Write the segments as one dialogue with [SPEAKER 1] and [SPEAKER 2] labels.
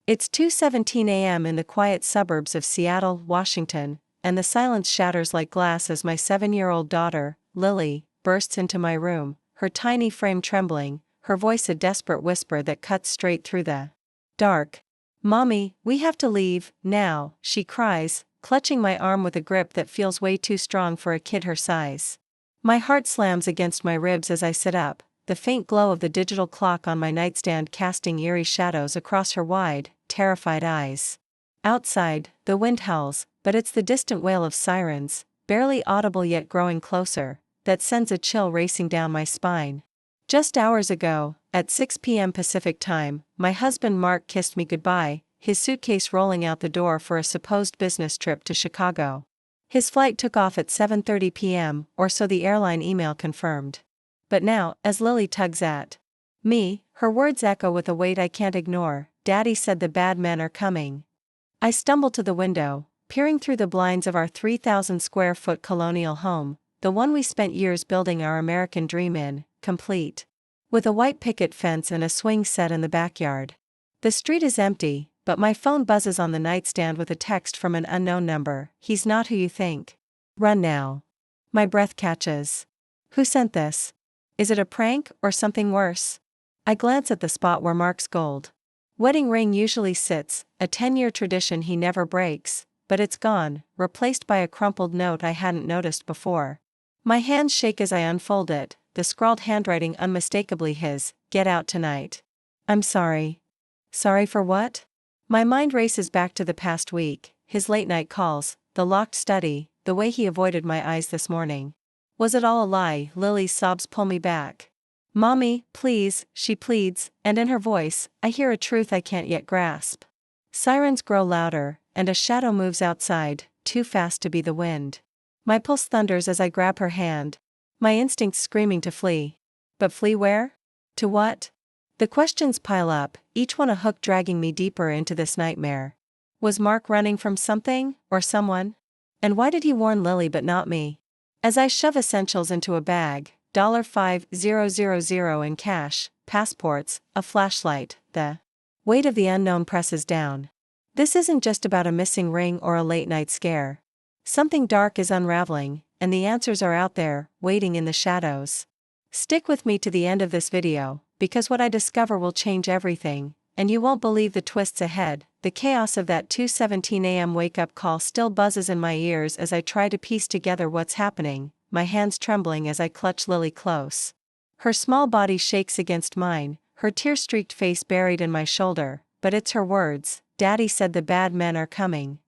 [SPEAKER 1] It's 2:17 a.m. in the quiet suburbs of Seattle, Washington, and the silence shatters like glass as my 7-year-old daughter, Lily, bursts into my room, her tiny frame trembling, her voice a desperate whisper that cuts straight through the dark. "Mommy, we have to leave, now," she cries, clutching my arm with a grip that feels way too strong for a kid her size. My heart slams against my ribs as I sit up, the faint glow of the digital clock on my nightstand casting eerie shadows across her wide, terrified eyes. Outside, the wind howls, but it's the distant wail of sirens, barely audible yet growing closer, that sends a chill racing down my spine. Just hours ago, at 6 p.m. Pacific Time, my husband Mark kissed me goodbye, his suitcase rolling out the door for a supposed business trip to Chicago. His flight took off at 7:30 p.m., or so the airline email confirmed. But now, as Lily tugs at me, her words echo with a weight I can't ignore. "Daddy said the bad men are coming." I stumble to the window, peering through the blinds of our 3,000 square foot colonial home, the one we spent years building our American dream in, complete. With a white picket fence and a swing set in the backyard. The street is empty, but my phone buzzes on the nightstand with a text from an unknown number. "He's not who you think. Run now." My breath catches. Who sent this? Is it a prank or something worse? I glance at the spot where Mark's gold wedding ring usually sits, a 10-year tradition he never breaks, but it's gone, replaced by a crumpled note I hadn't noticed before. My hands shake as I unfold it, the scrawled handwriting unmistakably his, "Get out tonight." "I'm sorry." Sorry for what? My mind races back to the past week, his late-night calls, the locked study, the way he avoided my eyes this morning. Was it all a lie? Lily's sobs pull me back. "Mommy, please," she pleads, and in her voice, I hear a truth I can't yet grasp. Sirens grow louder, and a shadow moves outside, too fast to be the wind. My pulse thunders as I grab her hand, my instincts screaming to flee. But flee where? To what? The questions pile up, each one a hook dragging me deeper into this nightmare. Was Mark running from something, or someone? And why did he warn Lily but not me? As I shove essentials into a bag, $5,000 in cash, passports, a flashlight, the weight of the unknown presses down. This isn't just about a missing ring or a late-night scare. Something dark is unraveling, and the answers are out there, waiting in the shadows. Stick with me to the end of this video, because what I discover will change everything, and you won't believe the twists ahead. The chaos of that 2:17 a.m. wake-up call still buzzes in my ears as I try to piece together what's happening, my hands trembling as I clutch Lily close. Her small body shakes against mine, her tear-streaked face buried in my shoulder, but it's her words, "Daddy said the bad men are coming,"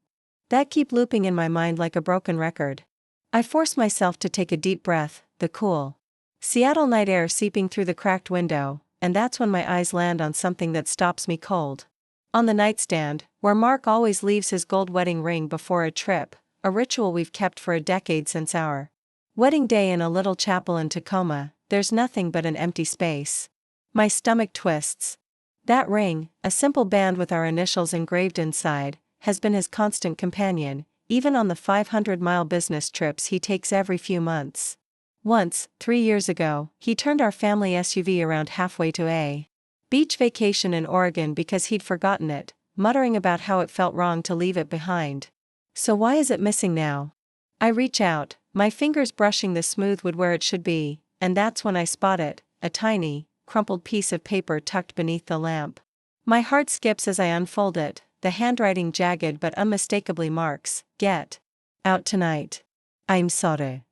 [SPEAKER 1] that keep looping in my mind like a broken record. I force myself to take a deep breath, the cool Seattle night air seeping through the cracked window, and that's when my eyes land on something that stops me cold. On the nightstand, where Mark always leaves his gold wedding ring before a trip, a ritual we've kept for a decade since our wedding day in a little chapel in Tacoma, there's nothing but an empty space. My stomach twists. That ring, a simple band with our initials engraved inside, has been his constant companion, even on the 500-mile business trips he takes every few months. Once, 3 years ago, he turned our family SUV around halfway to a beach vacation in Oregon because he'd forgotten it, muttering about how it felt wrong to leave it behind. So why is it missing now? I reach out, my fingers brushing the smooth wood where it should be, and that's when I spot it, a tiny, crumpled piece of paper tucked beneath the lamp. My heart skips as I unfold it, the handwriting jagged but unmistakably marks, "Get out tonight. I'm sorry."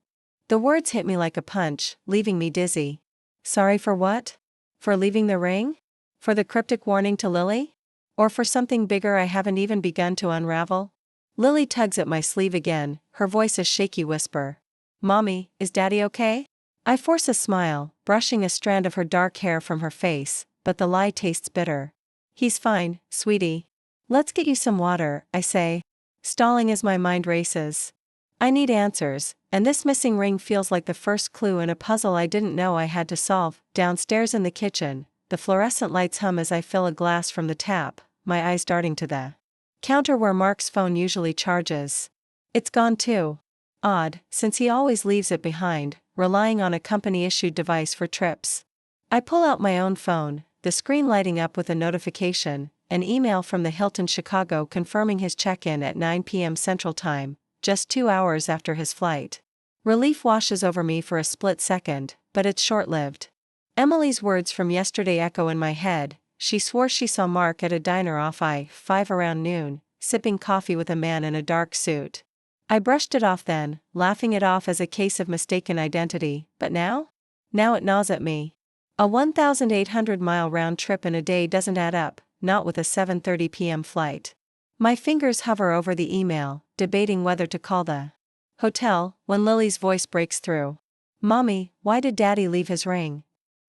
[SPEAKER 1] The words hit me like a punch, leaving me dizzy. Sorry for what? For leaving the ring? For the cryptic warning to Lily? Or for something bigger I haven't even begun to unravel? Lily tugs at my sleeve again, her voice a shaky whisper. "Mommy, is Daddy okay?" I force a smile, brushing a strand of her dark hair from her face, but the lie tastes bitter. "He's fine, sweetie. Let's get you some water," I say, stalling as my mind races. I need answers, and this missing ring feels like the first clue in a puzzle I didn't know I had to solve. Downstairs in the kitchen, the fluorescent lights hum as I fill a glass from the tap, my eyes darting to the counter where Mark's phone usually charges. It's gone too. Odd, since he always leaves it behind, relying on a company-issued device for trips. I pull out my own phone, the screen lighting up with a notification, an email from the Hilton Chicago confirming his check-in at 9 p.m. Central Time, just 2 hours after his flight. Relief washes over me for a split second, but it's short-lived. Emily's words from yesterday echo in my head. She swore she saw Mark at a diner off I-5 around noon, sipping coffee with a man in a dark suit. I brushed it off then, laughing it off as a case of mistaken identity, but now? Now it gnaws at me. A 1,800-mile round trip in a day doesn't add up, not with a 7:30 p.m. flight. My fingers hover over the email, debating whether to call the hotel, when Lily's voice breaks through. "Mommy, why did Daddy leave his ring?"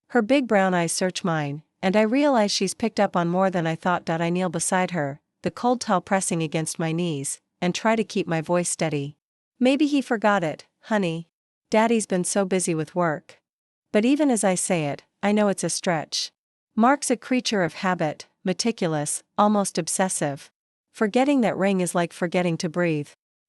[SPEAKER 1] Her big brown eyes search mine, and I realize she's picked up on more than I thought. I kneel beside her, the cold towel pressing against my knees, and try to keep my voice steady. "Maybe he forgot it, honey. Daddy's been so busy with work." But even as I say it, I know it's a stretch. Mark's a creature of habit, meticulous, almost obsessive. Forgetting that ring is like forgetting to breathe.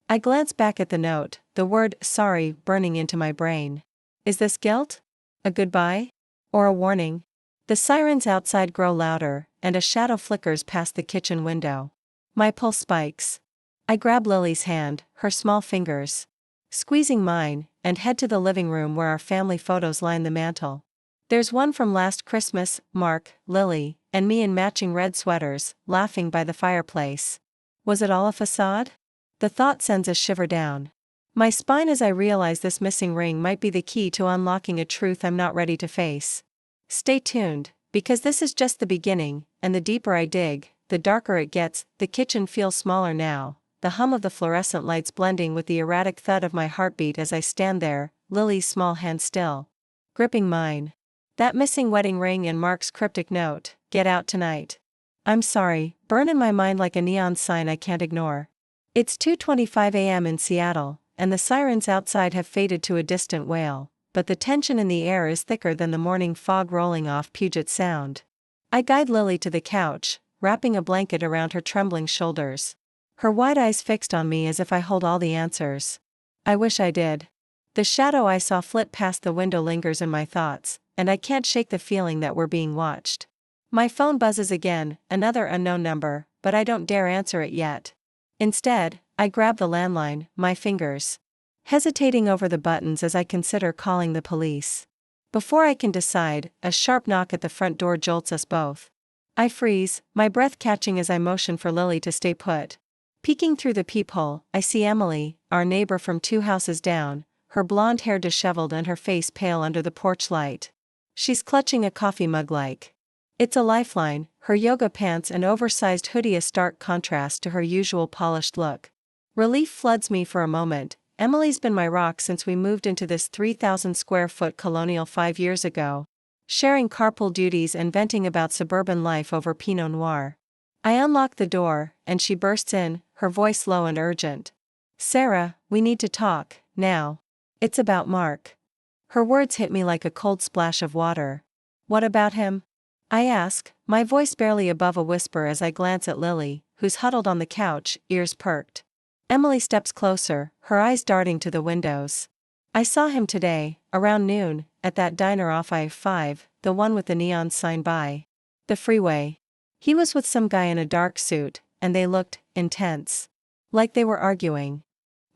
[SPEAKER 1] I glance back at the note, the word "sorry" burning into my brain. Is this guilt? A goodbye? Or a warning? The sirens outside grow louder, and a shadow flickers past the kitchen window. My pulse spikes. I grab Lily's hand, her small fingers squeezing mine, and head to the living room where our family photos line the mantel. There's one from last Christmas, Mark, Lily, and me in matching red sweaters, laughing by the fireplace. Was it all a facade? The thought sends a shiver down my spine as I realize this missing ring might be the key to unlocking a truth I'm not ready to face. Stay tuned, because this is just the beginning, and the deeper I dig, the darker it gets. The kitchen feels smaller now, the hum of the fluorescent lights blending with the erratic thud of my heartbeat as I stand there, Lily's small hand still gripping mine. That missing wedding ring and Mark's cryptic note, "Get out tonight. I'm sorry," burn in my mind like a neon sign I can't ignore. It's 2:25 a.m. in Seattle, and the sirens outside have faded to a distant wail, but the tension in the air is thicker than the morning fog rolling off Puget Sound. I guide Lily to the couch, wrapping a blanket around her trembling shoulders. Her wide eyes fixed on me as if I hold all the answers. I wish I did. The shadow I saw flit past the window lingers in my thoughts, and I can't shake the feeling that we're being watched. My phone buzzes again, another unknown number, but I don't dare answer it yet. Instead, I grab the landline, my fingers hesitating over the buttons as I consider calling the police. Before I can decide, a sharp knock at the front door jolts us both. I freeze, my breath catching as I motion for Lily to stay put. Peeking through the peephole, I see Emily, our neighbor from 2 houses down, her blonde hair disheveled and her face pale under the porch light. She's clutching a coffee mug like it's a lifeline, her yoga pants and oversized hoodie a stark contrast to her usual polished look. Relief floods me for a moment. Emily's been my rock since we moved into this 3,000 square foot colonial 5 years ago, sharing carpool duties and venting about suburban life over Pinot Noir. I unlock the door, and she bursts in, her voice low and urgent. "Sarah, we need to talk, now. It's about Mark." Her words hit me like a cold splash of water. "What about him?" I ask, my voice barely above a whisper as I glance at Lily, who's huddled on the couch, ears perked. Emily steps closer, her eyes darting to the windows. "I saw him today, around noon, at that diner off I-5, the one with the neon sign by the freeway. He was with some guy in a dark suit, and they looked intense. Like they were arguing."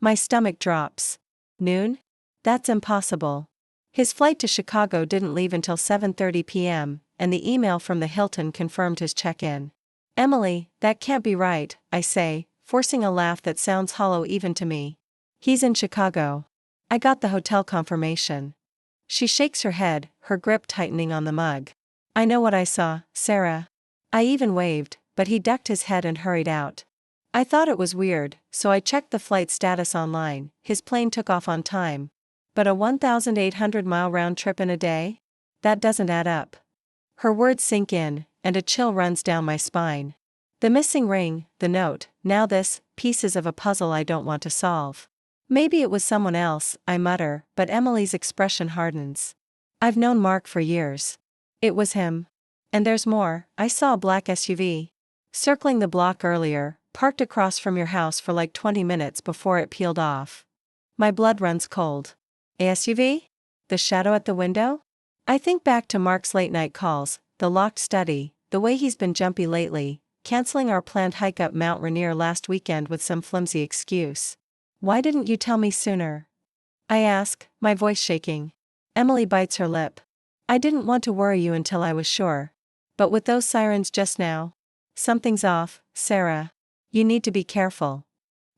[SPEAKER 1] My stomach drops. Noon? That's impossible. His flight to Chicago didn't leave until 7:30 p.m., and the email from the Hilton confirmed his check-in. "Emily, that can't be right," I say, forcing a laugh that sounds hollow even to me. "He's in Chicago. I got the hotel confirmation." She shakes her head, her grip tightening on the mug. "I know what I saw, Sarah." I even waved, but he ducked his head and hurried out. I thought it was weird, so I checked the flight status online. His plane took off on time. But a 1,800-mile round trip in a day? That doesn't add up. Her words sink in, and a chill runs down my spine. The missing ring, the note, now this, pieces of a puzzle I don't want to solve. "Maybe it was someone else," I mutter, but Emily's expression hardens. "I've known Mark for years. It was him. And there's more. I saw a black SUV circling the block earlier, parked across from your house for like 20 minutes before it peeled off." My blood runs cold. A SUV? The shadow at the window? I think back to Mark's late-night calls, the locked study, the way he's been jumpy lately, canceling our planned hike up Mount Rainier last weekend with some flimsy excuse. Why didn't you tell me sooner? I ask, my voice shaking. Emily bites her lip. I didn't want to worry you until I was sure. But with those sirens just now, something's off, Sarah. You need to be careful.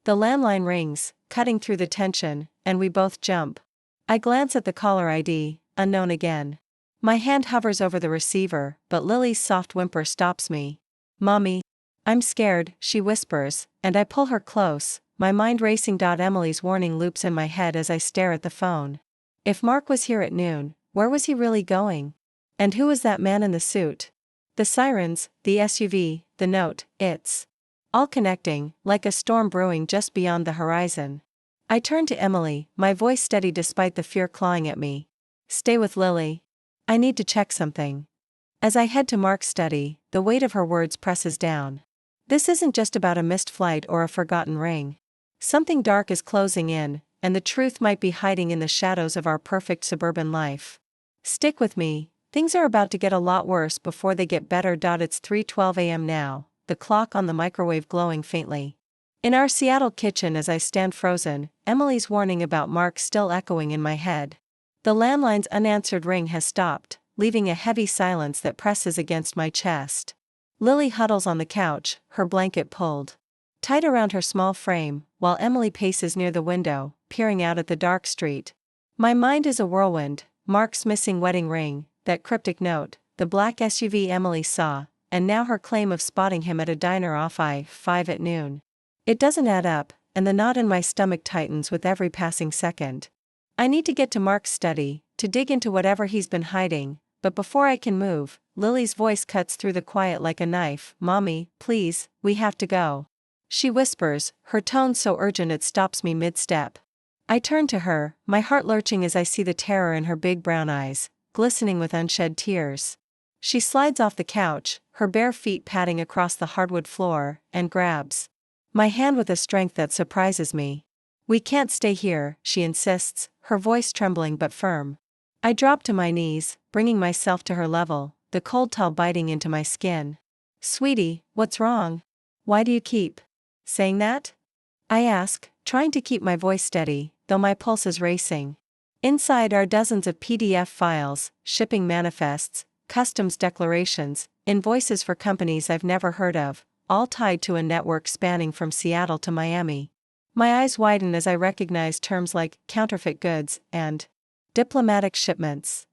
[SPEAKER 1] The landline rings, cutting through the tension, and we both jump. I glance at the caller ID, unknown again. My hand hovers over the receiver, but Lily's soft whimper stops me. Mommy. I'm scared, she whispers, and I pull her close, my mind racing. Emily's warning loops in my head as I stare at the phone. If Mark was here at noon, where was he really going? And who was that man in the suit? The sirens, the SUV, the note, it's all connecting, like a storm brewing just beyond the horizon. I turn to Emily, my voice steady despite the fear clawing at me. Stay with Lily. I need to check something. As I head to Mark's study, the weight of her words presses down. This isn't just about a missed flight or a forgotten ring. Something dark is closing in, and the truth might be hiding in the shadows of our perfect suburban life. Stick with me, things are about to get a lot worse before they get better. It's 3:12 a.m. now, the clock on the microwave glowing faintly. In our Seattle kitchen as I stand frozen, Emily's warning about Mark still echoing in my head. The landline's unanswered ring has stopped, leaving a heavy silence that presses against my chest. Lily huddles on the couch, her blanket pulled tight around her small frame, while Emily paces near the window, peering out at the dark street. My mind is a whirlwind. Mark's missing wedding ring, that cryptic note, the black SUV Emily saw, and now her claim of spotting him at a diner off I-5 at noon. It doesn't add up, and the knot in my stomach tightens with every passing second. I need to get to Mark's study, to dig into whatever he's been hiding, but before I can move, Lily's voice cuts through the quiet like a knife. Mommy, please, we have to go. She whispers, her tone so urgent it stops me mid-step. I turn to her, my heart lurching as I see the terror in her big brown eyes, glistening with unshed tears. She slides off the couch, her bare feet padding across the hardwood floor, and grabs my hand with a strength that surprises me. We can't stay here, she insists, her voice trembling but firm. I drop to my knees, bringing myself to her level, the cold towel biting into my skin. Sweetie, what's wrong? Why do you keep saying that? I ask, trying to keep my voice steady, though my pulse is racing. Inside are dozens of PDF files, shipping manifests, customs declarations, invoices for companies I've never heard of, all tied to a network spanning from Seattle to Miami. My eyes widen as I recognize terms like counterfeit goods and diplomatic shipments.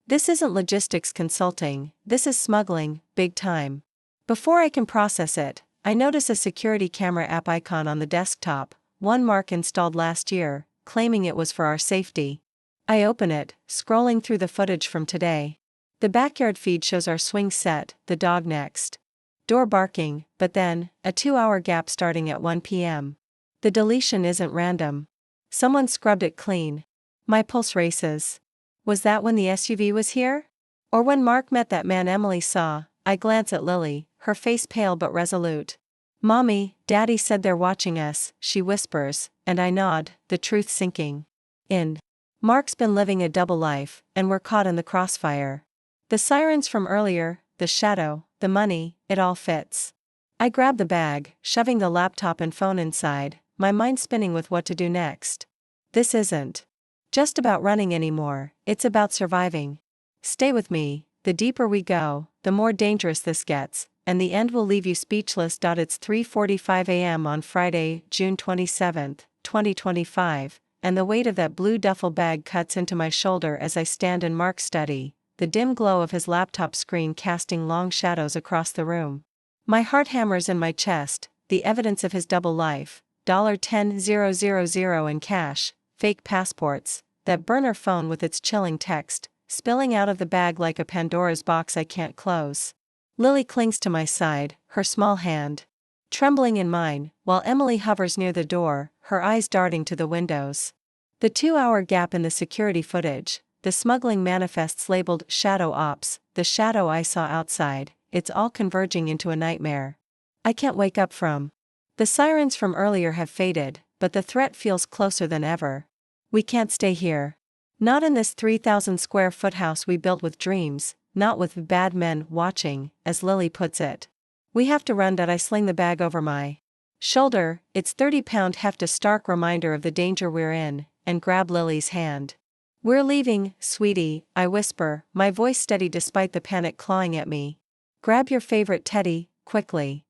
[SPEAKER 1] This isn't logistics consulting, this is smuggling, big time. Before I can process it, I notice a security camera app icon on the desktop, one Mark installed last year, claiming it was for our safety. I open it, scrolling through the footage from today. The backyard feed shows our swing set, the dog next door barking, but then, a 2-hour gap starting at 1 p.m. The deletion isn't random. Someone scrubbed it clean. My pulse races. Was that when the SUV was here? Or when Mark met that man Emily saw? I glance at Lily, her face pale but resolute. Mommy, Daddy said they're watching us, she whispers, and I nod, the truth sinking in. Mark's been living a double life, and we're caught in the crossfire. The sirens from earlier, the shadow, the money, it all fits. I grab the bag, shoving the laptop and phone inside, my mind spinning with what to do next. This isn't just about running anymore, it's about surviving. Stay with me, the deeper we go, the more dangerous this gets, and the end will leave you speechless. It's 3:45 a.m. on Friday, June 27, 2025, and the weight of that blue duffel bag cuts into my shoulder as I stand in Mark's study, the dim glow of his laptop screen casting long shadows across the room. My heart hammers in my chest, the evidence of his double life, $10,000 in cash, fake passports, that burner phone with its chilling text, spilling out of the bag like a Pandora's box I can't close. Lily clings to my side, her small hand trembling in mine, while Emily hovers near the door, her eyes darting to the windows. The 2-hour gap in the security footage, the smuggling manifests labeled Shadow Ops, the shadow I saw outside, it's all converging into a nightmare I can't wake up from. The sirens from earlier have faded, but the threat feels closer than ever. We can't stay here. Not in this 3,000 square foot house we built with dreams, not with bad men watching, as Lily puts it. We have to run. I sling the bag over my shoulder, its 30-pound heft a stark reminder of the danger we're in, and grab Lily's hand. We're leaving, sweetie, I whisper, my voice steady despite the panic clawing at me. Grab your favorite teddy, quickly.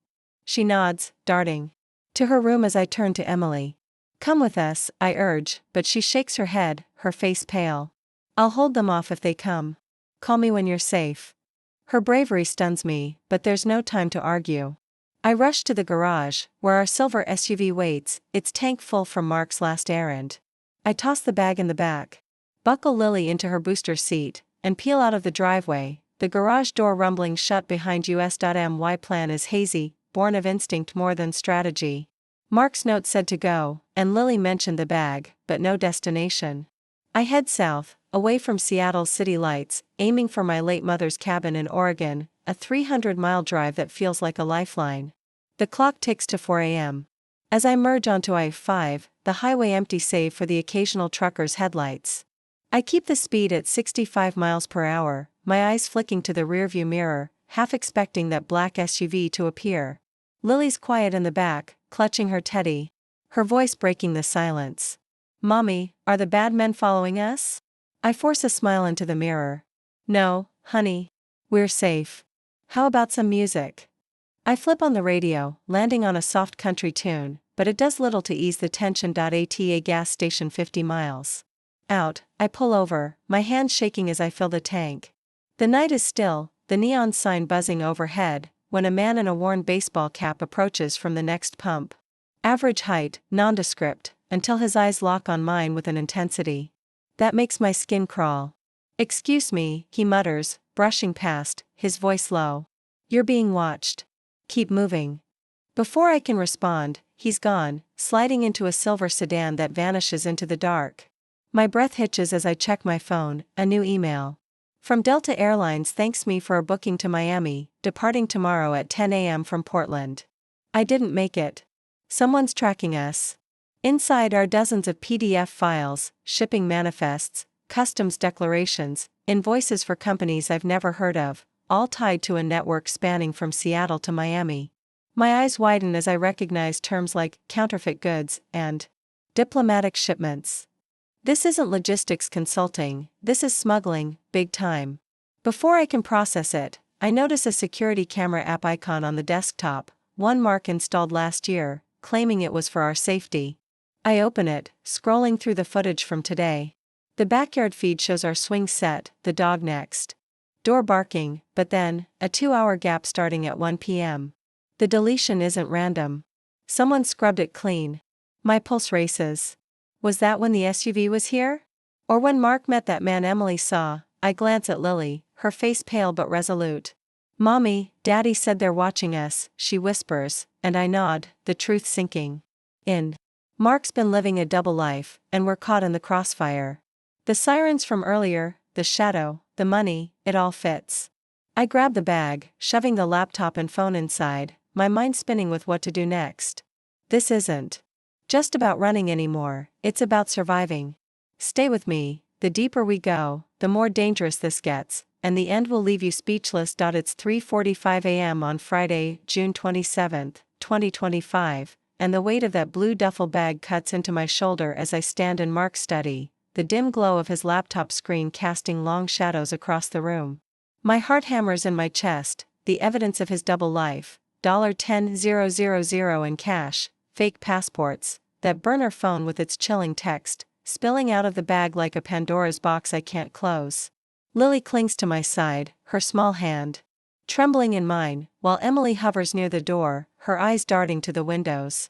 [SPEAKER 1] She nods, darting to her room as I turn to Emily. Come with us, I urge, but she shakes her head, her face pale. I'll hold them off if they come. Call me when you're safe. Her bravery stuns me, but there's no time to argue. I rush to the garage, where our silver SUV waits, its tank full from Mark's last errand. I toss the bag in the back, buckle Lily into her booster seat, and peel out of the driveway, the garage door rumbling shut behind us. My plan is hazy, born of instinct more than strategy. Mark's note said to go, and Lily mentioned the bag, but no destination. I head south, away from Seattle's city lights, aiming for my late mother's cabin in Oregon, a 300-mile drive that feels like a lifeline. The clock ticks to 4 a.m. As I merge onto I-5, the highway empty save for the occasional trucker's headlights. I keep the speed at 65 miles per hour, my eyes flicking to the rearview mirror, half expecting that black SUV to appear. Lily's quiet in the back, clutching her teddy, her voice breaking the silence. Mommy, are the bad men following us? I force a smile into the mirror. No, honey. We're safe. How about some music? I flip on the radio, landing on a soft country tune, but it does little to ease the tension. At a gas station 50 miles out, I pull over, my hands shaking as I fill the tank. The night is still, the neon sign buzzing overhead, when a man in a worn baseball cap approaches from the next pump. Average height, nondescript, until his eyes lock on mine with an intensity that makes my skin crawl. Excuse me, he mutters, brushing past, his voice low. You're being watched. Keep moving. Before I can respond, he's gone, sliding into a silver sedan that vanishes into the dark. My breath hitches as I check my phone, a new email. From Delta Airlines thanks me for a booking to Miami, departing tomorrow at 10 a.m. from Portland. I didn't make it. Someone's tracking us. Inside are dozens of PDF files, shipping manifests, customs declarations, invoices for companies I've never heard of, all tied to a network spanning from Seattle to Miami. My eyes widen as I recognize terms like counterfeit goods and diplomatic shipments. This isn't logistics consulting, this is smuggling, big time. Before I can process it, I notice a security camera app icon on the desktop, one Mark installed last year, claiming it was for our safety. I open it, scrolling through the footage from today. The backyard feed shows our swing set, the dog next door barking, but then, a 2-hour gap starting at 1 p.m. The deletion isn't random. Someone scrubbed it clean. My pulse races. Was that when the SUV was here? Or when Mark met that man Emily saw? I glance at Lily, her face pale but resolute. Mommy, Daddy said they're watching us, she whispers, and I nod, the truth sinking in. Mark's been living a double life, and we're caught in the crossfire. The sirens from earlier, the shadow, the money, it all fits. I grab the bag, shoving the laptop and phone inside, my mind spinning with what to do next. This isn't just about running anymore, it's about surviving. Stay with me, the deeper we go, the more dangerous this gets, and the end will leave you speechless. It's 3:45 a.m. on Friday, June 27, 2025, and the weight of that blue duffel bag cuts into my shoulder as I stand in Mark's study, the dim glow of his laptop screen casting long shadows across the room. My heart hammers in my chest, the evidence of his double life, $10,000 in cash, fake passports, that burner phone with its chilling text, spilling out of the bag like a Pandora's box I can't close. Lily clings to my side, her small hand trembling in mine, while Emily hovers near the door, her eyes darting to the windows.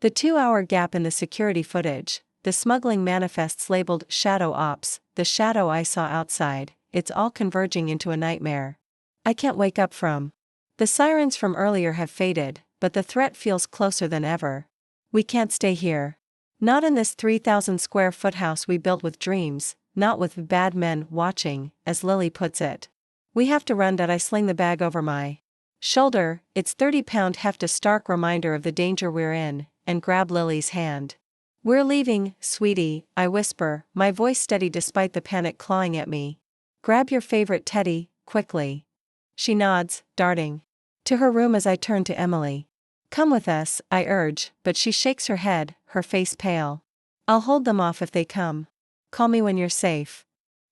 [SPEAKER 1] The 2-hour gap in the security footage, the smuggling manifests labeled Shadow Ops, the shadow I saw outside, it's all converging into a nightmare I can't wake up from. The sirens from earlier have faded, but the threat feels closer than ever. We can't stay here. Not in this 3,000 square foot house we built with dreams, not with bad men watching, as Lily puts it. We have to run. I sling the bag over my shoulder, its 30-pound heft a stark reminder of the danger we're in, and grab Lily's hand. We're leaving, sweetie, I whisper, my voice steady despite the panic clawing at me. Grab your favorite teddy, quickly. She nods, darting To her room as I turn to Emily. Come with us, I urge, but she shakes her head, her face pale. I'll hold them off if they come. Call me when you're safe.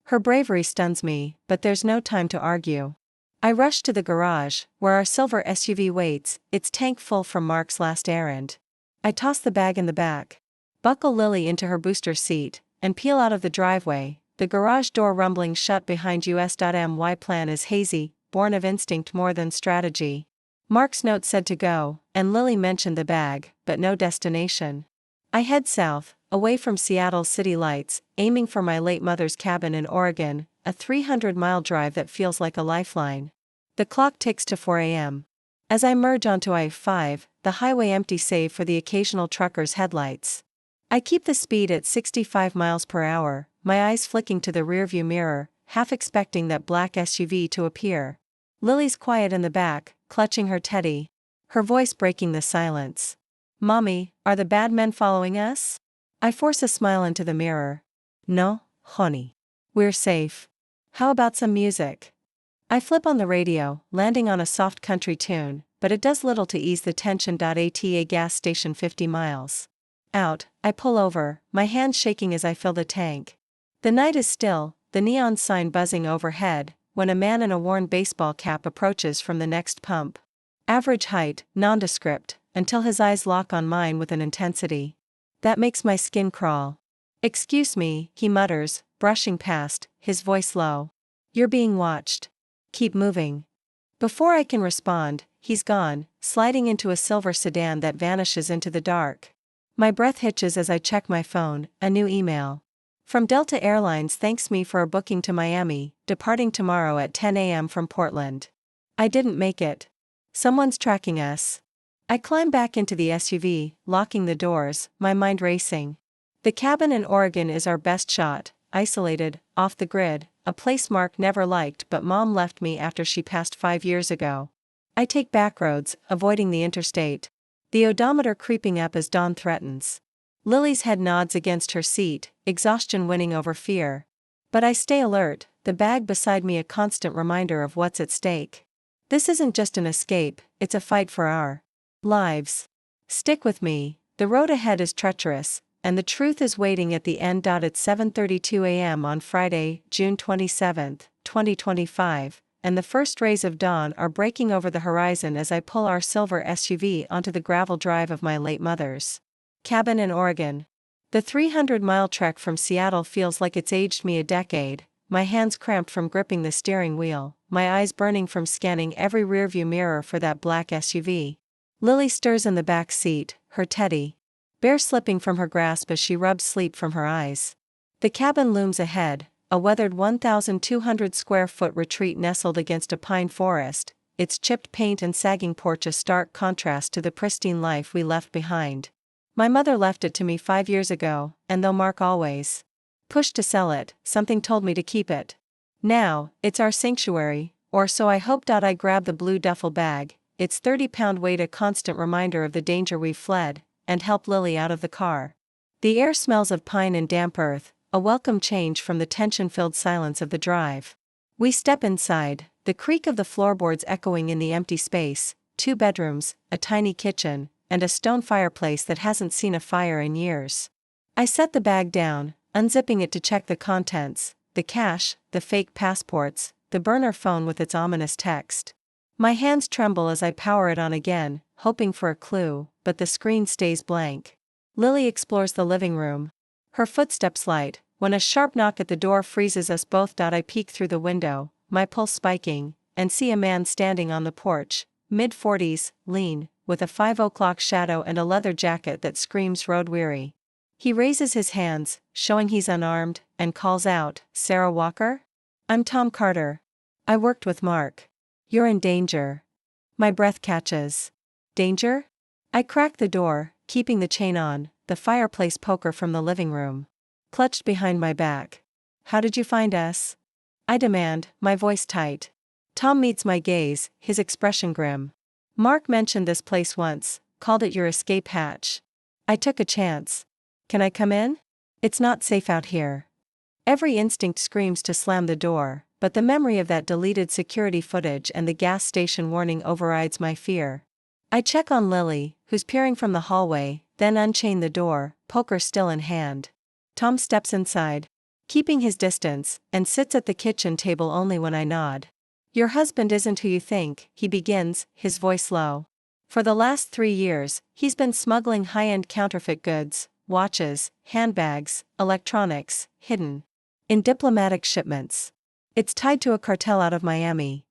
[SPEAKER 1] Her bravery stuns me, but there's no time to argue. I rush to the garage, where our silver SUV waits, its tank full from Mark's last errand. I toss the bag in the back, buckle Lily into her booster seat, and peel out of the driveway, the garage door rumbling shut behind us. My plan is hazy, born of instinct more than strategy. Mark's note said to go, and Lily mentioned the bag, but no destination. I head south, away from Seattle's city lights, aiming for my late mother's cabin in Oregon, a 300-mile drive that feels like a lifeline. The clock ticks to 4 a.m. As I merge onto I-5, the highway empty save for the occasional trucker's headlights. I keep the speed at 65 miles per hour, my eyes flicking to the rearview mirror, half expecting that black SUV to appear. Lily's quiet in the back, clutching her teddy, her voice breaking the silence. Mommy, are the bad men following us? I force a smile into the mirror. No, honey. We're safe. How about some music? I flip on the radio, landing on a soft country tune, but it does little to ease the tension. At a gas station 50 miles out, I pull over, my hands shaking as I fill the tank. The night is still, the neon sign buzzing overhead, when a man in a worn baseball cap approaches from the next pump. Average height, nondescript, until his eyes lock on mine with an intensity that makes my skin crawl. Excuse me, he mutters, brushing past, his voice low. You're being watched. Keep moving. Before I can respond, he's gone, sliding into a silver sedan that vanishes into the dark. My breath hitches as I check my phone, a new email. From Delta Airlines thanks me for a booking to Miami, departing tomorrow at 10 a.m. from Portland. I didn't make it. Someone's tracking us. I climb back into the SUV, locking the doors, my mind racing. The cabin in Oregon is our best shot, isolated, off the grid, a place Mark never liked but Mom left me after she passed 5 years ago. I take back roads, avoiding the interstate. The odometer creeping up as dawn threatens. Lily's head nods against her seat, exhaustion winning over fear. But I stay alert, the bag beside me a constant reminder of what's at stake. This isn't just an escape, it's a fight for our lives. Stick with me, the road ahead is treacherous, and the truth is waiting at the end. It's 7:32 a.m. on Friday, June 27, 2025, and the first rays of dawn are breaking over the horizon as I pull our silver SUV onto the gravel drive of my late mother's cabin in Oregon. The 300-mile trek from Seattle feels like it's aged me a decade, my hands cramped from gripping the steering wheel, my eyes burning from scanning every rearview mirror for that black SUV. Lily stirs in the back seat, her teddy bear slipping from her grasp as she rubs sleep from her eyes. The cabin looms ahead, a weathered 1,200 square foot retreat nestled against a pine forest, its chipped paint and sagging porch a stark contrast to the pristine life we left behind. My mother left it to me 5 years ago, and though Mark always pushed to sell it, something told me to keep it. Now, it's our sanctuary, or so I hoped. I grab the blue duffel bag, its 30-pound weight a constant reminder of the danger we've fled, and help Lily out of the car. The air smells of pine and damp earth, a welcome change from the tension-filled silence of the drive. We step inside, the creak of the floorboards echoing in the empty space, 2 bedrooms, a tiny kitchen, and a stone fireplace that hasn't seen a fire in years. I set the bag down, unzipping it to check the contents, the cash, the fake passports, the burner phone with its ominous text. My hands tremble as I power it on again, hoping for a clue, but the screen stays blank. Lily explores the living room. Her footsteps light, when a sharp knock at the door freezes us both. I peek through the window, my pulse spiking, and see a man standing on the porch, mid-40s, lean, with a 5 o'clock shadow and a leather jacket that screams road weary. He raises his hands, showing he's unarmed, and calls out, "Sarah Walker? I'm Tom Carter. I worked with Mark. You're in danger." My breath catches. Danger? I crack the door, keeping the chain on, the fireplace poker from the living room clutched behind my back. "How did you find us?" I demand, my voice tight. Tom meets my gaze, his expression grim. "Mark mentioned this place once, called it your escape hatch. I took a chance. Can I come in? It's not safe out here." Every instinct screams to slam the door, but the memory of that deleted security footage and the gas station warning overrides my fear. I check on Lily, who's peering from the hallway, then unchain the door, poker still in hand. Tom steps inside, keeping his distance, and sits at the kitchen table only when I nod. "Your husband isn't who you think," he begins, his voice low. "For the last 3 years, he's been smuggling high-end counterfeit goods, watches, handbags, electronics, hidden in diplomatic shipments. It's tied to a cartel out of Miami."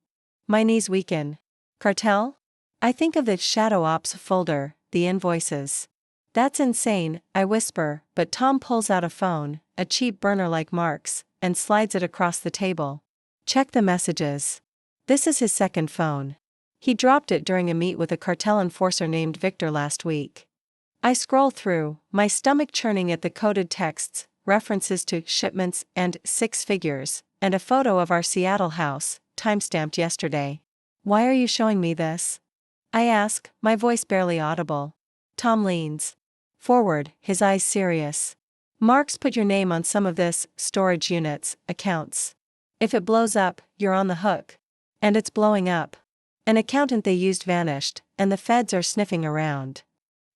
[SPEAKER 1] My knees weaken. Cartel? I think of the Shadow Ops folder, the invoices. "That's insane," I whisper, but Tom pulls out a phone, a cheap burner like Mark's, and slides it across the table. "Check the messages." This is his second phone. He dropped it during a meet with a cartel enforcer named Victor last week. I scroll through, my stomach churning at the coded texts, references to shipments and 6 figures, and a photo of our Seattle house, timestamped yesterday. "Why are you showing me this?" I ask, my voice barely audible. Tom leans forward, his eyes serious. "Mark's put your name on some of this, storage units, accounts. If it blows up, you're on the hook. And it's blowing up. An accountant they used vanished, and the feds are sniffing around."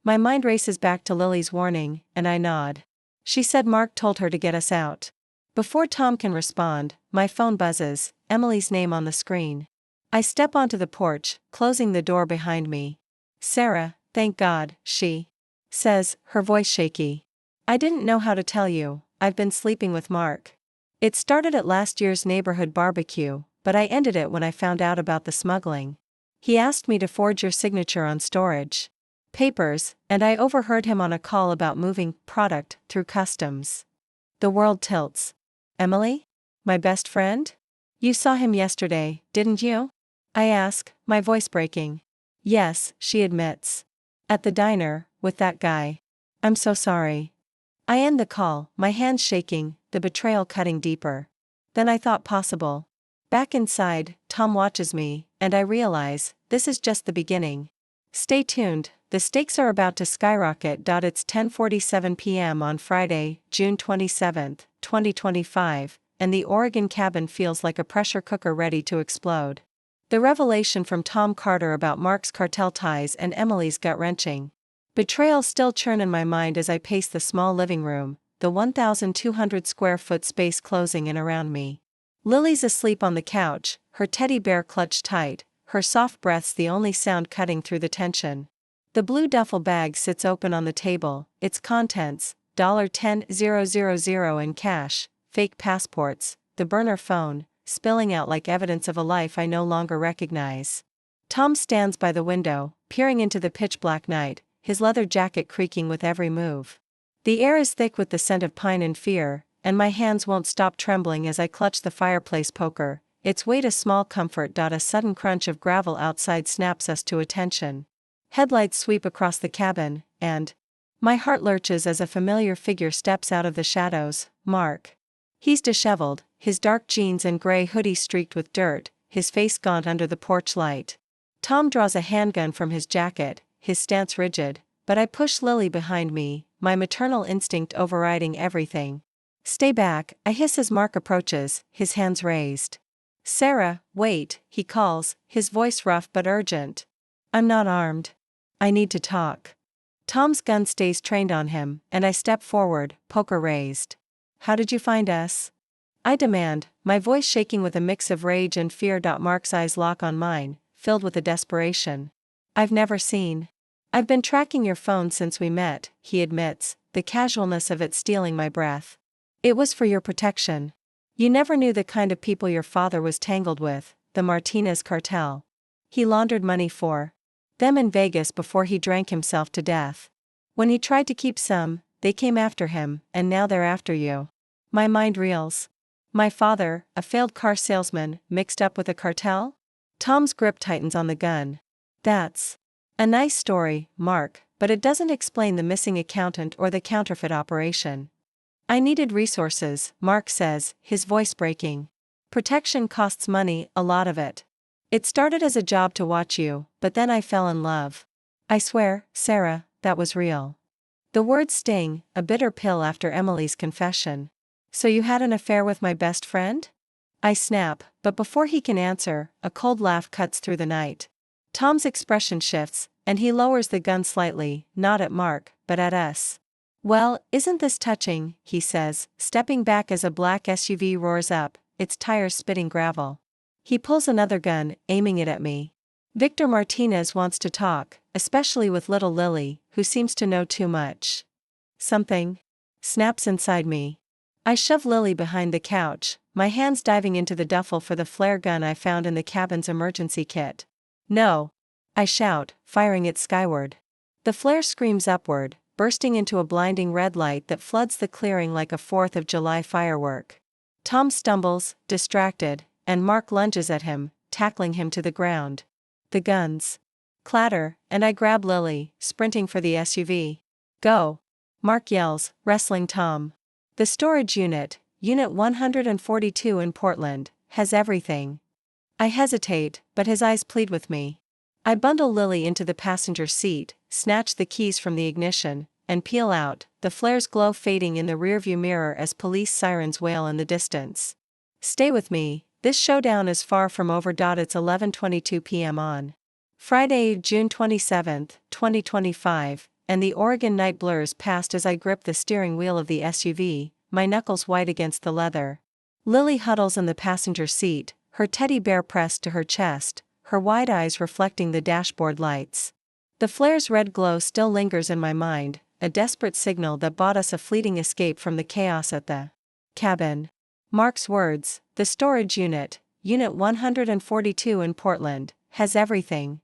[SPEAKER 1] My mind races back to Lily's warning, and I nod. "She said Mark told her to get us out." Before Tom can respond, my phone buzzes, Emily's name on the screen. I step onto the porch, closing the door behind me. "Sarah, thank God," she says, her voice shaky. "I didn't know how to tell you, I've been sleeping with Mark. It started at last year's neighborhood barbecue, but I ended it when I found out about the smuggling. He asked me to forge your signature on storage papers, and I overheard him on a call about moving product through customs." The world tilts. "Emily? My best friend? You saw him yesterday, didn't you?" I ask, my voice breaking. "Yes," she admits. "At the diner, with that guy. I'm so sorry." I end the call, my hands shaking, the betrayal cutting deeper than I thought possible. Back inside, Tom watches me, and I realize, this is just the beginning. Stay tuned, the stakes are about to skyrocket. It's 10:47 p.m. on Friday, June 27, 2025, and the Oregon cabin feels like a pressure cooker ready to explode. The revelation from Tom Carter about Mark's cartel ties and Emily's gut-wrenching betrayal still churn in my mind as I pace the small living room, the 1,200 square foot space closing in around me. Lily's asleep on the couch, her teddy bear clutched tight, her soft breaths the only sound cutting through the tension. The blue duffel bag sits open on the table, its contents, $10,000 in cash, fake passports, the burner phone, spilling out like evidence of a life I no longer recognize. Tom stands by the window, peering into the pitch-black night, his leather jacket creaking with every move. The air is thick with the scent of pine and fear, and my hands won't stop trembling as I clutch the fireplace poker, its weight a small comfort. A sudden crunch of gravel outside snaps us to attention. Headlights sweep across the cabin, and my heart lurches as a familiar figure steps out of the shadows, Mark. He's disheveled, his dark jeans and gray hoodie streaked with dirt, his face gaunt under the porch light. Tom draws a handgun from his jacket, his stance rigid, but I push Lily behind me, my maternal instinct overriding everything. "Stay back," I hiss as Mark approaches, his hands raised. "Sarah, wait," he calls, his voice rough but urgent. "I'm not armed. I need to talk." Tom's gun stays trained on him, and I step forward, poker raised. "How did you find us?" I demand, my voice shaking with a mix of rage and fear. Mark's eyes lock on mine, filled with a desperation I've never seen. "I've been tracking your phone since we met," he admits, the casualness of it stealing my breath. "It was for your protection. You never knew the kind of people your father was tangled with, the Martinez cartel. He laundered money for them in Vegas before he drank himself to death. When he tried to keep some, they came after him, and now they're after you." My mind reels. My father, a failed car salesman, mixed up with a cartel? Tom's grip tightens on the gun. "That's a nice story, Mark, but it doesn't explain the missing accountant or the counterfeit operation." "I needed resources," Mark says, his voice breaking. "Protection costs money, a lot of it. It started as a job to watch you, but then I fell in love." I swear, Sarah, that was real. The words sting, a bitter pill after Emily's confession. "So you had an affair with my best friend?" I snap, but before he can answer, a cold laugh cuts through the night. Tom's expression shifts, and he lowers the gun slightly, not at Mark, but at us. "Well, isn't this touching?" he says, stepping back as a black SUV roars up, its tires spitting gravel. He pulls another gun, aiming it at me. Victor Martinez wants to talk, especially with little Lily, who seems to know too much. Something snaps inside me. I shove Lily behind the couch, my hands diving into the duffel for the flare gun I found in the cabin's emergency kit. "No!" I shout, firing it skyward. The flare screams upward, bursting into a blinding red light that floods the clearing like a 4th of July firework. Tom stumbles, distracted, and Mark lunges at him, tackling him to the ground. The guns clatter, and I grab Lily, sprinting for the SUV. "Go!" Mark yells, wrestling Tom. "The storage unit, Unit 142 in Portland, has everything." I hesitate, but his eyes plead with me. I bundle Lily into the passenger seat, snatch the keys from the ignition, and peel out, the flare's glow fading in the rearview mirror as police sirens wail in the distance. Stay with me, this showdown is far from over. It's 11:22 p.m. on Friday, June 27, 2025, and the Oregon night blurs past as I grip the steering wheel of the SUV, my knuckles white against the leather. Lily huddles in the passenger seat, her teddy bear pressed to her chest, her wide eyes reflecting the dashboard lights. The flare's red glow still lingers in my mind, a desperate signal that bought us a fleeting escape from the chaos at the cabin. Mark's words, "The storage unit, Unit 142 in Portland, has everything,"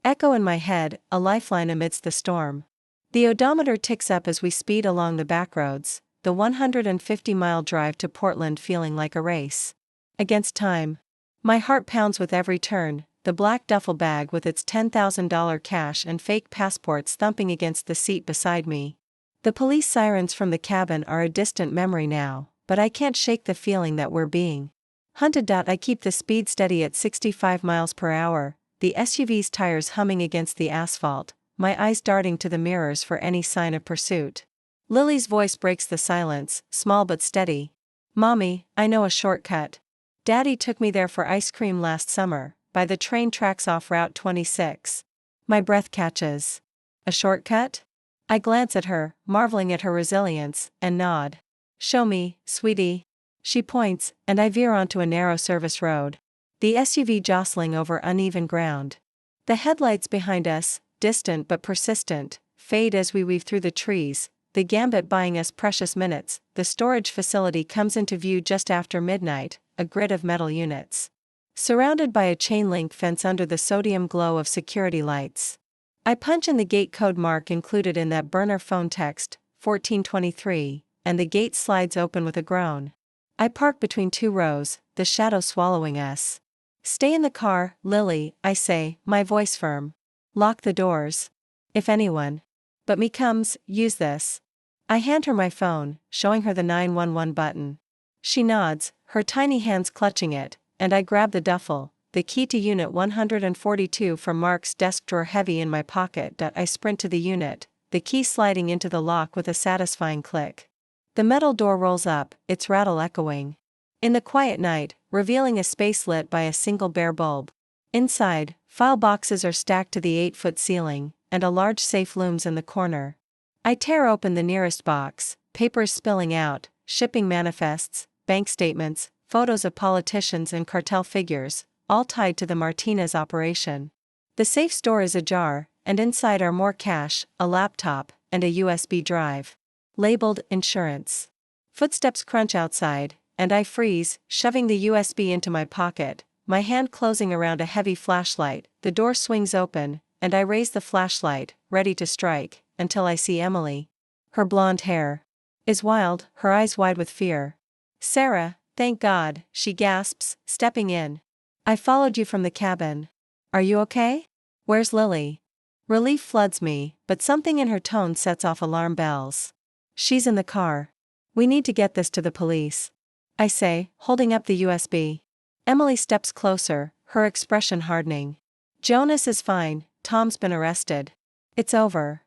[SPEAKER 1] echo in my head, a lifeline amidst the storm. The odometer ticks up as we speed along the backroads, the 150-mile drive to Portland feeling like a race against time. My heart pounds with every turn, the black duffel bag with its $10,000 cash and fake passports thumping against the seat beside me. The police sirens from the cabin are a distant memory now, but I can't shake the feeling that we're being hunted. I keep the speed steady at 65 miles per hour, the SUV's tires humming against the asphalt, my eyes darting to the mirrors for any sign of pursuit. Lily's voice breaks the silence, small but steady. "Mommy, I know a shortcut. Daddy took me there for ice cream last summer, by the train tracks off Route 26. My breath catches. "A shortcut?" I glance at her, marveling at her resilience, and nod. "Show me, sweetie." She points, and I veer onto a narrow service road. The SUV jostling over uneven ground. The headlights behind us, distant but persistent, fade as we weave through the trees, the gambit buying us precious minutes. The storage facility comes into view just after midnight, a grid of metal units, surrounded by a chain-link fence under the sodium glow of security lights. I punch in the gate code Mark included in that burner phone text, 1423, and the gate slides open with a groan. I park between two rows, the shadow swallowing us. "Stay in the car, Lily," I say, my voice firm. "Lock the doors. If anyone but me comes, use this." I hand her my phone, showing her the 911 button. She nods, her tiny hands clutching it, and I grab the duffel, the key to Unit 142 from Mark's desk drawer heavy in my pocket. I sprint to the unit, the key sliding into the lock with a satisfying click. The metal door rolls up, its rattle echoing in the quiet night, revealing a space lit by a single bare bulb. Inside, file boxes are stacked to the 8-foot ceiling, and a large safe looms in the corner. I tear open the nearest box, papers spilling out, shipping manifests, bank statements, photos of politicians and cartel figures, all tied to the Martinez operation. The safe door is ajar, and inside are more cash, a laptop, and a USB drive. Labeled insurance. Footsteps crunch outside, and I freeze, shoving the USB into my pocket, my hand closing around a heavy flashlight. The door swings open, and I raise the flashlight, ready to strike, until I see Emily. Her blonde hair is wild, her eyes wide with fear. "Sarah, thank God," she gasps, stepping in. "I followed you from the cabin. Are you okay? Where's Lily?" Relief floods me, but something in her tone sets off alarm bells. "She's in the car. We need to get this to the police," I say, holding up the USB. Emily steps closer, her expression hardening. "Jonas is fine, Tom's been arrested. It's over."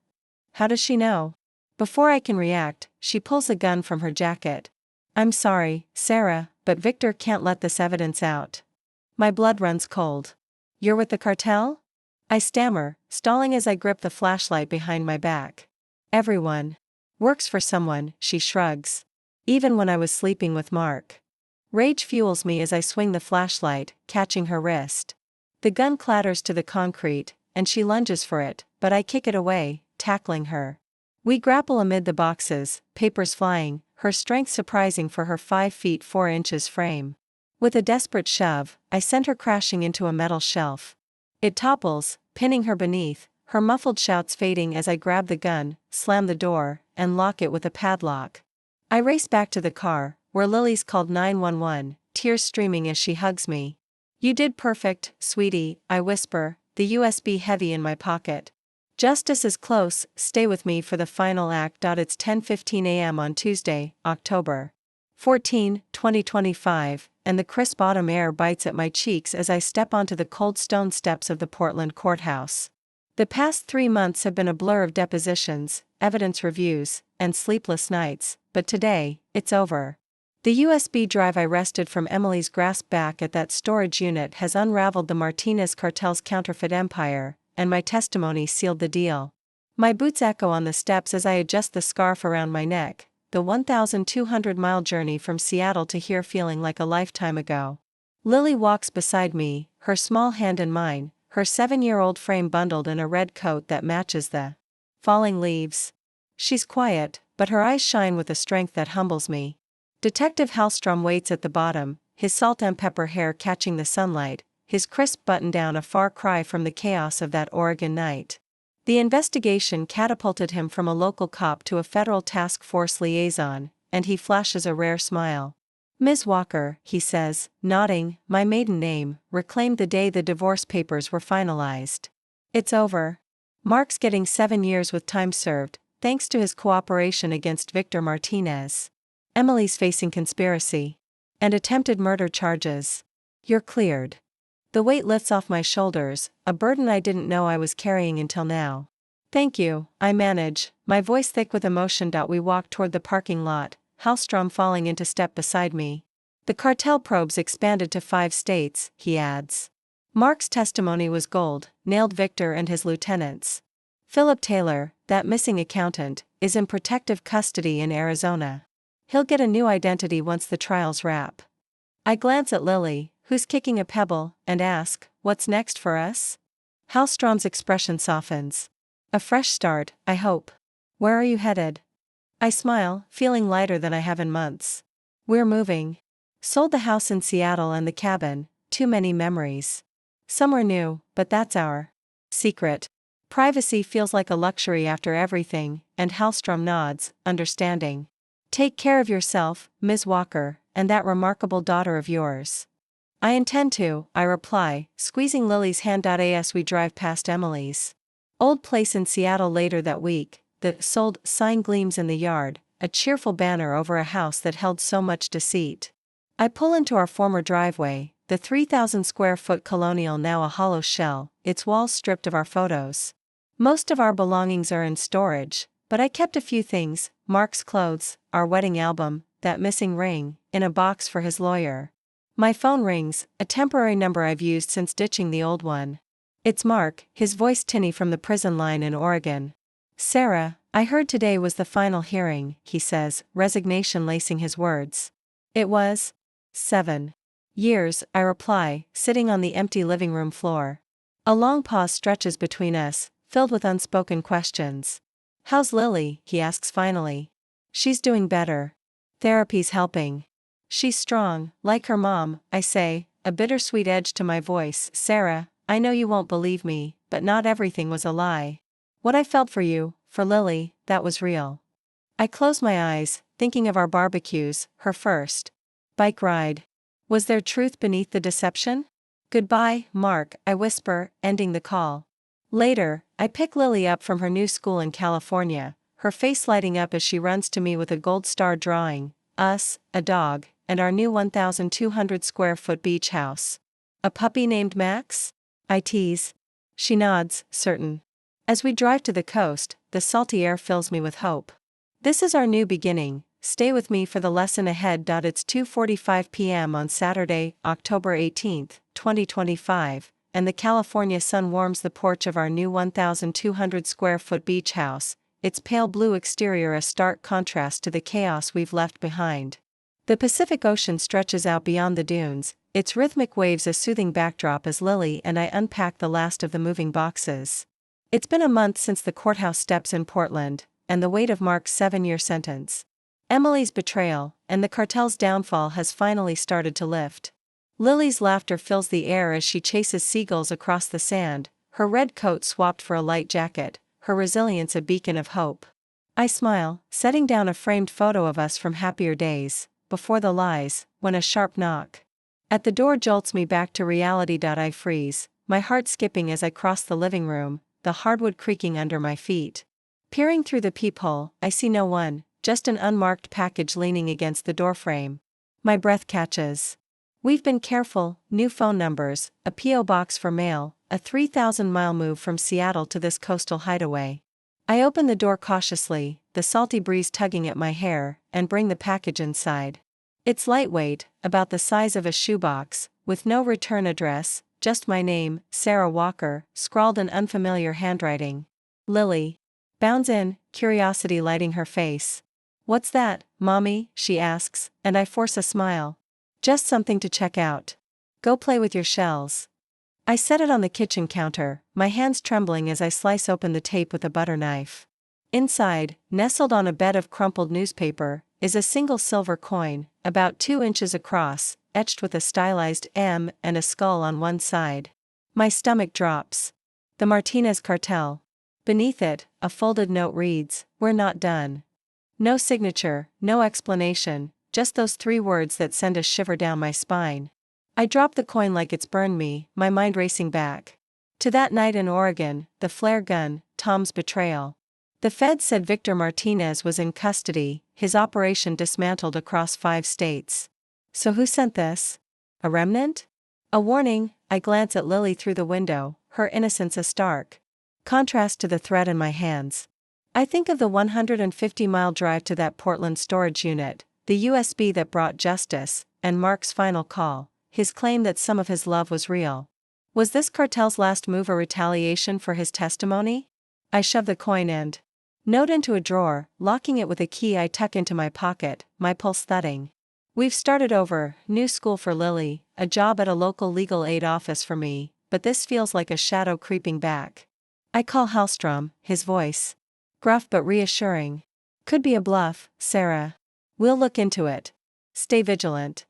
[SPEAKER 1] "How does she know?" Before I can react, she pulls a gun from her jacket. "I'm sorry, Sarah, but Victor can't let this evidence out. My blood runs cold. You're with the cartel? I stammer, stalling as I grip the flashlight behind my back. Everyone works for someone, she shrugs. Even when I was sleeping with Mark. Rage fuels me as I swing the flashlight, catching her wrist. The gun clatters to the concrete, and she lunges for it, but I kick it away, tackling her. We grapple amid the boxes, papers flying, her strength surprising for her 5 feet 4 inches frame. With a desperate shove, I send her crashing into a metal shelf. It topples, pinning her beneath, her muffled shouts fading as I grab the gun, slam the door, and lock it with a padlock. I race back to the car, where Lily's called 911, tears streaming as she hugs me. You did perfect, sweetie, I whisper, the USB heavy in my pocket. Justice is close, stay with me for the final act. It's 10:15 a.m. on Tuesday, October 14, 2025, and the crisp autumn air bites at my cheeks as I step onto the cold stone steps of the Portland courthouse. The past 3 months have been a blur of depositions, evidence reviews, and sleepless nights, but today, it's over. The USB drive I wrested from Emily's grasp back at that storage unit has unraveled the Martinez cartel's counterfeit empire, and my testimony sealed the deal. My boots echo on the steps as I adjust the scarf around my neck, the 1,200-mile journey from Seattle to here feeling like a lifetime ago. Lily walks beside me, her small hand in mine, her 7-year-old frame bundled in a red coat that matches the falling leaves. She's quiet, but her eyes shine with a strength that humbles me. Detective Hallstrom waits at the bottom, his salt and pepper hair catching the sunlight, his crisp button-down a far cry from the chaos of that Oregon night. The investigation catapulted him from a local cop to a federal task force liaison, and he flashes a rare smile. Ms. Walker, he says, nodding, my maiden name, reclaimed the day the divorce papers were finalized. It's over. Mark's getting 7 years with time served, thanks to his cooperation against Victor Martinez. Emily's facing conspiracy and attempted murder charges. You're cleared. The weight lifts off my shoulders, a burden I didn't know I was carrying until now. Thank you, I manage, my voice thick with emotion. We walk toward the parking lot, Hallstrom falling into step beside me. The cartel probes expanded to 5 states, he adds. Mark's testimony was gold, nailed Victor and his lieutenants. Philip Taylor, that missing accountant, is in protective custody in Arizona. He'll get a new identity once the trials wrap. I glance at Lily, who's kicking a pebble, and ask, what's next for us? Hallstrom's expression softens. A fresh start, I hope. Where are you headed? I smile, feeling lighter than I have in months. We're moving. Sold the house in Seattle and the cabin, too many memories. Somewhere new, but that's our secret. Privacy feels like a luxury after everything, and Hallstrom nods, understanding. Take care of yourself, Ms. Walker, and that remarkable daughter of yours. I intend to, I reply, squeezing Lily's hand. As we drive past Emily's old place in Seattle later that week, the sold sign gleams in the yard, a cheerful banner over a house that held so much deceit. I pull into our former driveway, the 3,000 square foot colonial now a hollow shell, its walls stripped of our photos. Most of our belongings are in storage, but I kept a few things, Mark's clothes, our wedding album, that missing ring, in a box for his lawyer. My phone rings, a temporary number I've used since ditching the old one. It's Mark, his voice tinny from the prison line in Oregon. Sarah, I heard today was the final hearing, he says, resignation lacing his words. It was 7 years, I reply, sitting on the empty living room floor. A long pause stretches between us, filled with unspoken questions. How's Lily? He asks finally. She's doing better. Therapy's helping. She's strong, like her mom, I say, a bittersweet edge to my voice. Sarah, I know you won't believe me, but not everything was a lie. What I felt for you, for Lily, that was real. I close my eyes, thinking of our barbecues, her first bike ride. Was there truth beneath the deception? Goodbye, Mark, I whisper, ending the call. Later, I pick Lily up from her new school in California, her face lighting up as she runs to me with a gold star drawing, us, a dog, and our new 1,200 square foot beach house. A puppy named Max? I tease. She nods, certain. As we drive to the coast, the salty air fills me with hope. This is our new beginning, stay with me for the lesson ahead. It's 2:45 p.m. on Saturday, October 18, 2025, and the California sun warms the porch of our new 1,200 square foot beach house, its pale blue exterior a stark contrast to the chaos we've left behind. The Pacific Ocean stretches out beyond the dunes, its rhythmic waves a soothing backdrop as Lily and I unpack the last of the moving boxes. It's been a month since the courthouse steps in Portland, and the weight of Mark's 7-year sentence, Emily's betrayal, and the cartel's downfall has finally started to lift. Lily's laughter fills the air as she chases seagulls across the sand, her red coat swapped for a light jacket, her resilience a beacon of hope. I smile, setting down a framed photo of us from happier days, before the lies, when a sharp knock at the door jolts me back to reality. I freeze, my heart skipping as I cross the living room, the hardwood creaking under my feet. Peering through the peephole, I see no one, just an unmarked package leaning against the doorframe. My breath catches. We've been careful, new phone numbers, a P.O. box for mail, a 3,000-mile move from Seattle to this coastal hideaway. I open the door cautiously, the salty breeze tugging at my hair, and bring the package inside. It's lightweight, about the size of a shoebox, with no return address, just my name, Sarah Walker, scrawled in unfamiliar handwriting. Lily bounds in, curiosity lighting her face. "What's that, Mommy?" she asks, and I force a smile. "Just something to check out. Go play with your shells." I set it on the kitchen counter, my hands trembling as I slice open the tape with a butter knife. Inside, nestled on a bed of crumpled newspaper, is a single silver coin, about 2 inches across, etched with a stylized M and a skull on one side. My stomach drops. The Martinez cartel. Beneath it, a folded note reads, "We're not done." No signature, no explanation, just those 3 words that send a shiver down my spine. I drop the coin like it's burned me, my mind racing back to that night in Oregon, the flare gun, Tom's betrayal. The Fed said Victor Martinez was in custody, his operation dismantled across 5 states. So who sent this? A remnant? A warning? I glance at Lily through the window, her innocence a stark contrast to the threat in my hands. I think of the 150-mile drive to that Portland storage unit, the USB that brought justice, and Mark's final call, his claim that some of his love was real. Was this cartel's last move a retaliation for his testimony? I shove the coin and note into a drawer, locking it with a key I tuck into my pocket, my pulse thudding. We've started over, new school for Lily, a job at a local legal aid office for me, but this feels like a shadow creeping back. I call Hallstrom, his voice gruff but reassuring. "Could be a bluff, Sarah. We'll look into it. Stay vigilant."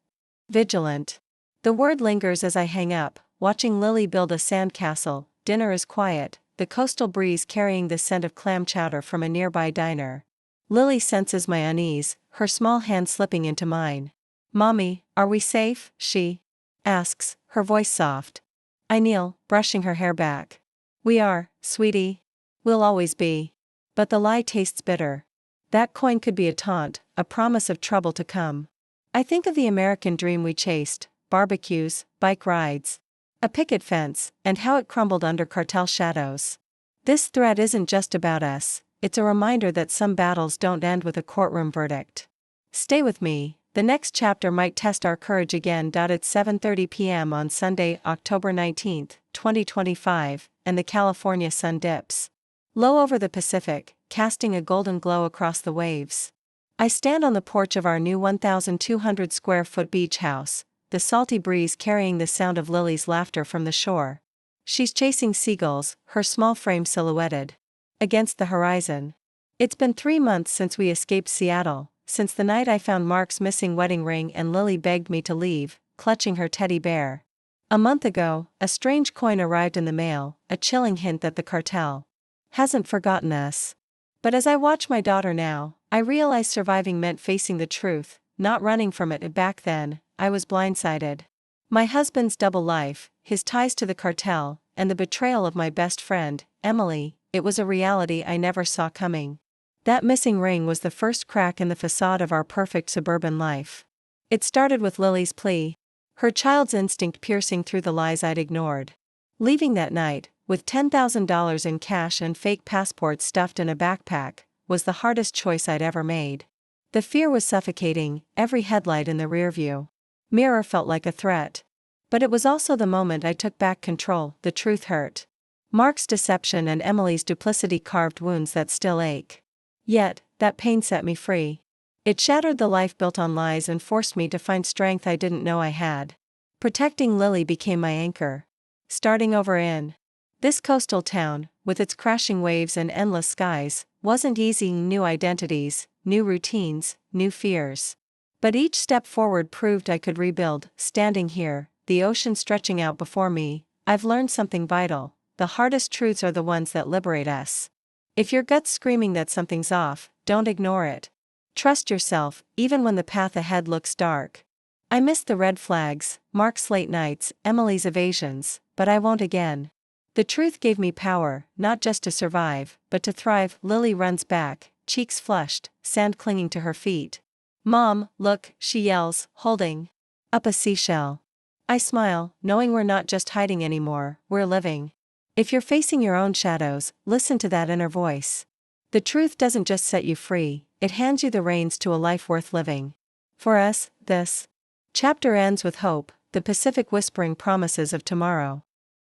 [SPEAKER 1] Vigilant. The word lingers as I hang up, watching Lily build a sandcastle. Dinner is quiet, the coastal breeze carrying the scent of clam chowder from a nearby diner. Lily senses my unease, her small hand slipping into mine. "Mommy, are we safe?" she asks, her voice soft. I kneel, brushing her hair back. "We are, sweetie. We'll always be." But the lie tastes bitter. That coin could be a taunt, a promise of trouble to come. I think of the American dream we chased, barbecues, bike rides, a picket fence, and how it crumbled under cartel shadows. This thread isn't just about us, it's a reminder that some battles don't end with a courtroom verdict. Stay with me, the next chapter might test our courage again. It's 7:30 p.m. on Sunday, October 19, 2025, and the California sun dips low over the Pacific, casting a golden glow across the waves. I stand on the porch of our new 1,200 square foot beach house, the salty breeze carrying the sound of Lily's laughter from the shore. She's chasing seagulls, her small frame silhouetted against the horizon. It's been 3 months since we escaped Seattle, since the night I found Mark's missing wedding ring and Lily begged me to leave, clutching her teddy bear. A month ago, a strange coin arrived in the mail, a chilling hint that the cartel hasn't forgotten us. But as I watch my daughter now, I realize surviving meant facing the truth, not running from it. Back then, I was blindsided. My husband's double life, his ties to the cartel, and the betrayal of my best friend, Emily, it was a reality I never saw coming. That missing ring was the first crack in the facade of our perfect suburban life. It started with Lily's plea, her child's instinct piercing through the lies I'd ignored. Leaving that night, with $10,000 in cash and fake passports stuffed in a backpack, was the hardest choice I'd ever made. The fear was suffocating, every headlight in the rearview mirror felt like a threat. But it was also the moment I took back control. The truth hurt. Mark's deception and Emily's duplicity carved wounds that still ache. Yet, that pain set me free. It shattered the life built on lies and forced me to find strength I didn't know I had. Protecting Lily became my anchor. Starting over in this coastal town, with its crashing waves and endless skies, wasn't easy. New identities, new routines, new fears. But each step forward proved I could rebuild. Standing here, the ocean stretching out before me, I've learned something vital. The hardest truths are the ones that liberate us. If your gut's screaming that something's off, don't ignore it. Trust yourself, even when the path ahead looks dark. I missed the red flags, Mark's late nights, Emily's evasions, but I won't again. The truth gave me power, not just to survive, but to thrive. Lily runs back, cheeks flushed, sand clinging to her feet. Mom, look, she yells, holding up a seashell. I smile, knowing we're not just hiding anymore, we're living. If you're facing your own shadows, listen to that inner voice. The truth doesn't just set you free, it hands you the reins to a life worth living. For us, this chapter ends with hope, the Pacific whispering promises of tomorrow.